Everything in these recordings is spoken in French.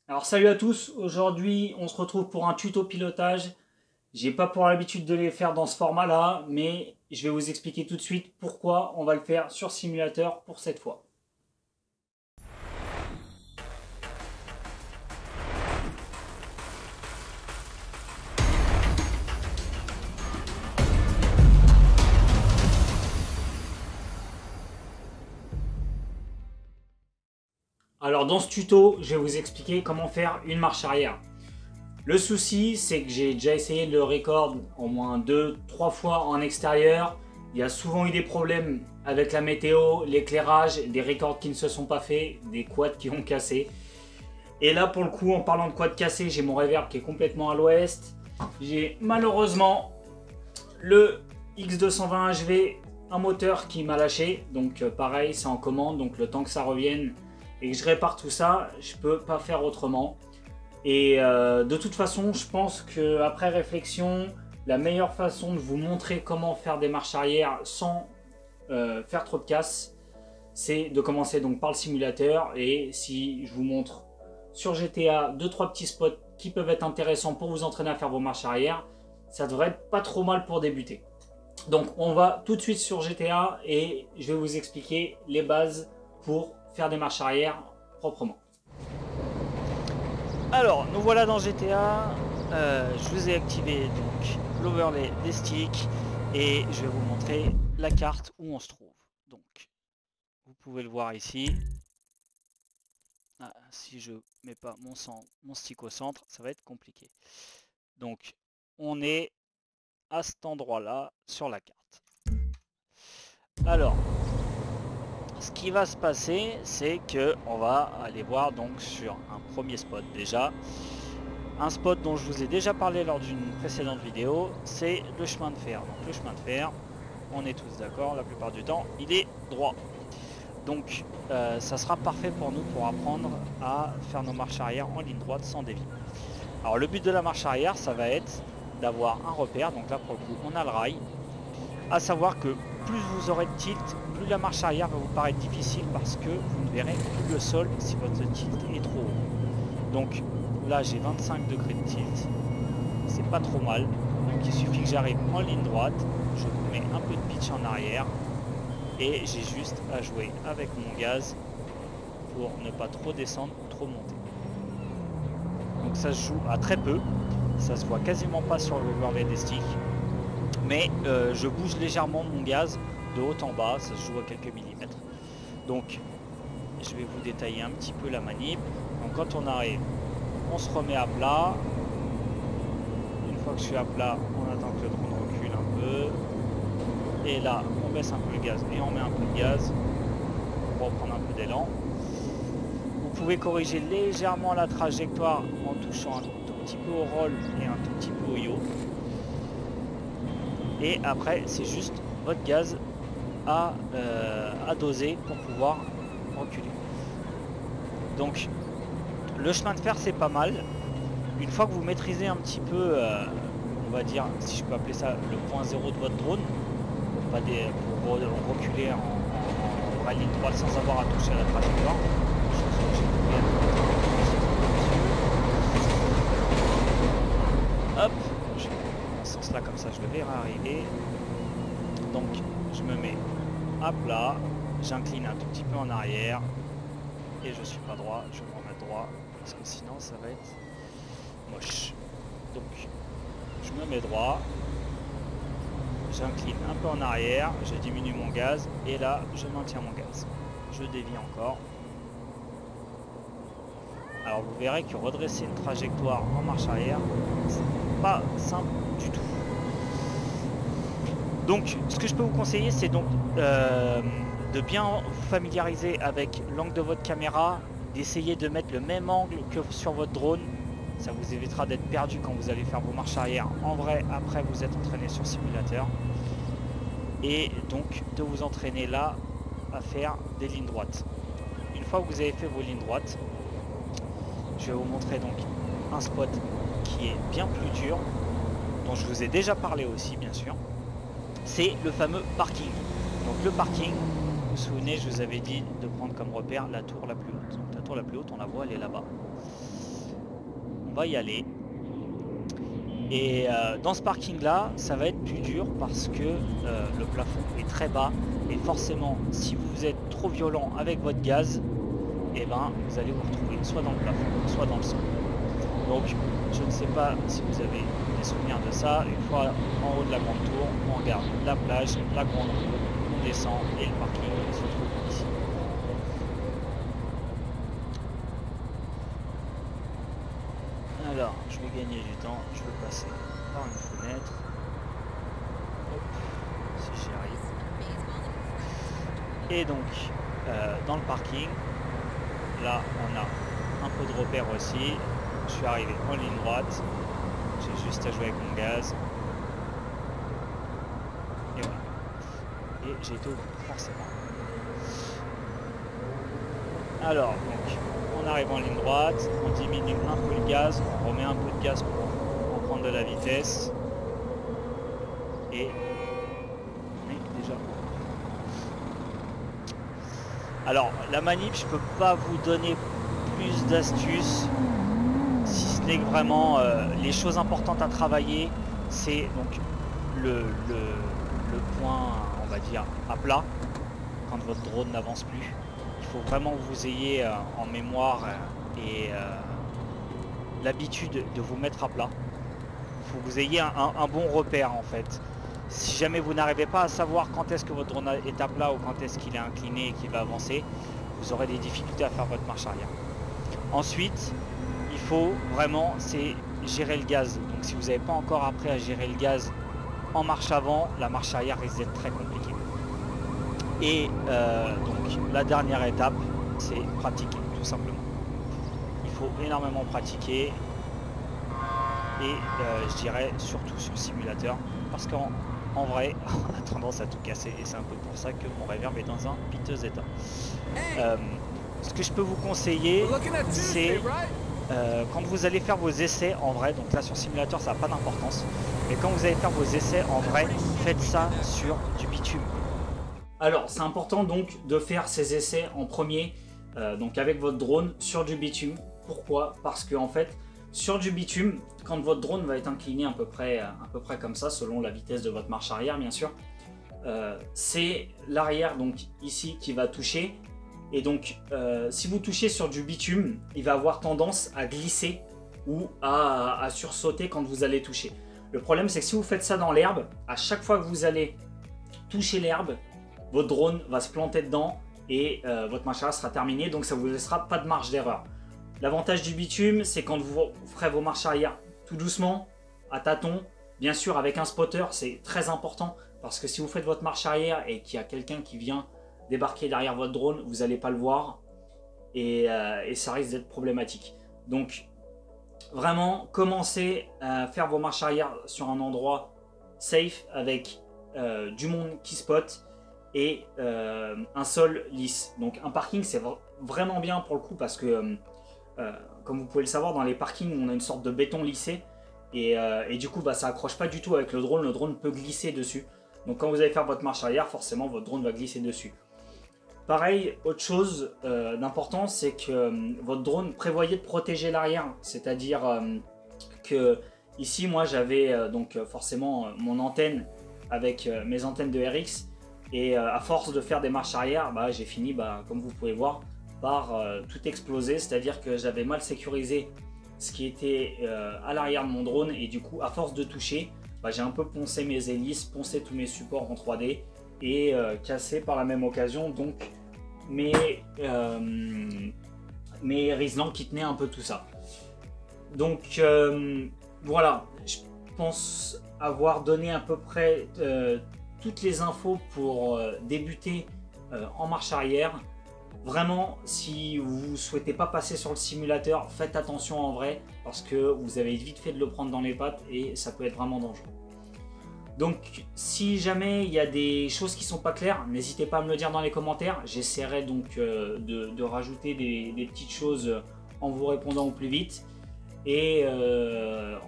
Alors salut à tous, aujourd'hui on se retrouve pour un tuto pilotage. J'ai pas pour l'habitude de les faire dans ce format là, mais je vais vous expliquer tout de suite pourquoi on va le faire sur simulateur pour cette fois. Alors dans ce tuto, je vais vous expliquer comment faire une marche arrière. Le souci, c'est que j'ai déjà essayé le record au moins 2-3 fois en extérieur. Il y a souvent eu des problèmes avec la météo, l'éclairage, des records qui ne se sont pas faits, des quads qui ont cassé. Et là, pour le coup, en parlant de quad cassé, j'ai mon reverb qui est complètement à l'ouest. J'ai malheureusement le X220 HV, un moteur qui m'a lâché. Donc pareil, c'est en commande. Donc le temps que ça revienne et que je répare tout ça, je peux pas faire autrement. Et de toute façon, je pense qu'après réflexion, la meilleure façon de vous montrer comment faire des marches arrière sans faire trop de casse, c'est de commencer donc par le simulateur. Et si je vous montre sur GTA 2-3 petits spots qui peuvent être intéressants pour vous entraîner à faire vos marches arrière, ça devrait être pas trop mal pour débuter. Donc on va tout de suite sur GTA et je vais vous expliquer les bases pour faire des marches arrière proprement. Alors, nous voilà dans GTA. Je vous ai activé donc l'overlay des sticks et je vais vous montrer la carte où on se trouve. Donc, vous pouvez le voir ici. Ah, si je mets pas mon stick au centre, ça va être compliqué. Donc, on est à cet endroit-là sur la carte. Alors, ce qui va se passer, c'est que on va aller voir donc sur un premier spot déjà. Un spot dont je vous ai déjà parlé lors d'une précédente vidéo, c'est le chemin de fer. Donc le chemin de fer, on est tous d'accord, la plupart du temps, il est droit. Donc ça sera parfait pour nous pour apprendre à faire nos marches arrière en ligne droite sans dévier. Alors le but de la marche arrière, ça va être d'avoir un repère. Donc là pour le coup, on a le rail. À savoir que plus vous aurez de tilt, plus la marche arrière va vous paraître difficile parce que vous ne verrez plus le sol si votre tilt est trop haut. Donc là j'ai 25 degrés de tilt, c'est pas trop mal. Donc il suffit que j'arrive en ligne droite, je mets un peu de pitch en arrière et j'ai juste à jouer avec mon gaz pour ne pas trop descendre ou trop monter. Donc ça se joue à très peu, ça se voit quasiment pas sur l'overlay des sticks, mais je bouge légèrement mon gaz de haut en bas, ça se joue à quelques millimètres. Donc je vais vous détailler un petit peu la manip. Donc quand on arrive, on se remet à plat. Une fois que je suis à plat, on attend que le drone recule un peu. Et là, on baisse un peu le gaz et on met un peu de gaz pour reprendre un peu d'élan. Vous pouvez corriger légèrement la trajectoire en touchant un tout petit peu au roll et un tout petit peu au yaw. Et après, c'est juste votre gaz à doser pour pouvoir reculer. Donc, le chemin de fer, c'est pas mal. Une fois que vous maîtrisez un petit peu, on va dire, si je peux appeler ça le point zéro de votre drone, pour reculer en ligne droite sans avoir à toucher à la trajectoire. Hop, je vais dans ce sens-là, comme ça je le verrai arriver. Donc, je me mets à plat, j'incline un tout petit peu en arrière et je suis pas droit, je vais me remettre droit parce que sinon ça va être moche. Donc je me mets droit, j'incline un peu en arrière, je diminue mon gaz et là je maintiens mon gaz. Je dévie encore. Alors vous verrez que redresser une trajectoire en marche arrière, c'est pas simple du tout. Donc ce que je peux vous conseiller, c'est donc de bien vous familiariser avec l'angle de votre caméra, d'essayer de mettre le même angle que sur votre drone. Ça vous évitera d'être perdu quand vous allez faire vos marches arrière. En vrai, après vous êtes entraîné sur simulateur. Et donc de vous entraîner là à faire des lignes droites. Une fois que vous avez fait vos lignes droites, je vais vous montrer donc un spot qui est bien plus dur, dont je vous ai déjà parlé aussi bien sûr. C'est le fameux parking. Donc le parking, vous vous souvenez, je vous avais dit de prendre comme repère la tour la plus haute. Donc la tour la plus haute, on la voit, elle est là-bas. va y aller. Et dans ce parking là, ça va être plus dur parce que le plafond est très bas. Et forcément, si vous êtes trop violent avec votre gaz, et ben vous allez vous retrouver soit dans le plafond, soit dans le sol. Donc je ne sais pas si vous avez des souvenirs de ça. Une fois en haut de la grande tour, on regarde la plage, la grande roue, on descend et le parking se trouve ici. Alors, je vais gagner du temps, je vais passer par une fenêtre. Hop, si j'y arrive. Et donc, dans le parking, là on a un peu de repère aussi. Je suis arrivé en ligne droite. J'ai juste à jouer avec mon gaz. Et voilà. Et j'ai été au bout, forcément. Alors, donc, on arrive en ligne droite. On diminue un peu le gaz. On remet un peu de gaz pour prendre de la vitesse. Et on est déjà. Alors, la manip, je peux pas vous donner plus d'astuces. Si ce n'est que vraiment les choses importantes à travailler, c'est donc le point, on va dire, à plat, quand votre drone n'avance plus. Il faut vraiment que vous ayez en mémoire et l'habitude de vous mettre à plat. Il faut que vous ayez un bon repère en fait. Si jamais vous n'arrivez pas à savoir quand est-ce que votre drone est à plat ou quand est-ce qu'il est incliné et qu'il va avancer, vous aurez des difficultés à faire votre marche arrière. Ensuite, il faut vraiment, c'est gérer le gaz. Donc si vous n'avez pas encore appris à gérer le gaz en marche avant, la marche arrière risque d'être très compliquée. Et donc la dernière étape, c'est pratiquer, tout simplement. Il faut énormément pratiquer. Et je dirais surtout sur le simulateur, parce qu'en vrai, on a tendance à tout casser. Et c'est un peu pour ça que mon reverb est dans un piteux état. Ce que je peux vous conseiller, c'est quand vous allez faire vos essais en vrai, donc là sur simulateur ça n'a pas d'importance, mais quand vous allez faire vos essais en vrai, faites ça sur du bitume. Alors c'est important donc de faire ces essais en premier, donc avec votre drone sur du bitume. Pourquoi? Parce que en fait sur du bitume, quand votre drone va être incliné à peu près comme ça, selon la vitesse de votre marche arrière bien sûr, c'est l'arrière donc ici qui va toucher. Et donc, si vous touchez sur du bitume, il va avoir tendance à glisser ou à sursauter quand vous allez toucher. Le problème, c'est que si vous faites ça dans l'herbe, à chaque fois que vous allez toucher l'herbe, votre drone va se planter dedans et votre marche arrière sera terminée. Donc, ça ne vous laissera pas de marge d'erreur. L'avantage du bitume, c'est quand vous ferez vos marches arrière tout doucement, à tâtons. Bien sûr, avec un spotter, c'est très important parce que si vous faites votre marche arrière et qu'il y a quelqu'un qui vient débarquer derrière votre drone, vous n'allez pas le voir et ça risque d'être problématique. Donc vraiment commencez à faire vos marches arrière sur un endroit safe avec du monde qui spot et un sol lisse. Donc un parking c'est vraiment bien pour le coup parce que comme vous pouvez le savoir, dans les parkings on a une sorte de béton lissé et du coup ça accroche pas du tout avec le drone peut glisser dessus. Donc quand vous allez faire votre marche arrière, forcément votre drone va glisser dessus. Pareil, autre chose d'important, c'est que votre drone, prévoyez de protéger l'arrière. C'est-à-dire que ici, moi, j'avais donc forcément mon antenne avec mes antennes de RX. Et à force de faire des marches arrière, j'ai fini, comme vous pouvez voir, par tout exploser. C'est-à-dire que j'avais mal sécurisé ce qui était à l'arrière de mon drone. Et du coup, à force de toucher, j'ai un peu poncé mes hélices, poncé tous mes supports en 3D. Et cassé par la même occasion donc mes Rislang qui tenaient un peu tout ça. Donc voilà, je pense avoir donné à peu près toutes les infos pour débuter en marche arrière. Vraiment, si vous ne souhaitez pas passer sur le simulateur, faites attention en vrai parce que vous avez vite fait de le prendre dans les pattes et ça peut être vraiment dangereux. Donc si jamais il y a des choses qui sont pas claires, n'hésitez pas à me le dire dans les commentaires. J'essaierai donc de rajouter des petites choses en vous répondant au plus vite. Et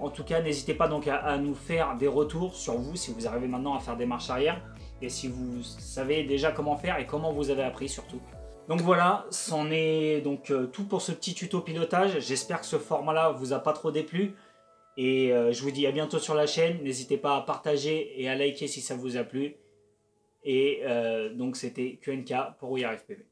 en tout cas, n'hésitez pas donc à nous faire des retours sur vous si vous arrivez maintenant à faire des marches arrière. Et si vous savez déjà comment faire et comment vous avez appris surtout. Donc voilà, c'en est donc tout pour ce petit tuto pilotage. J'espère que ce format-là vous a pas trop déplu. Et je vous dis à bientôt sur la chaîne. N'hésitez pas à partager et à liker si ça vous a plu. Et donc c'était QNK pour WeAreFPV.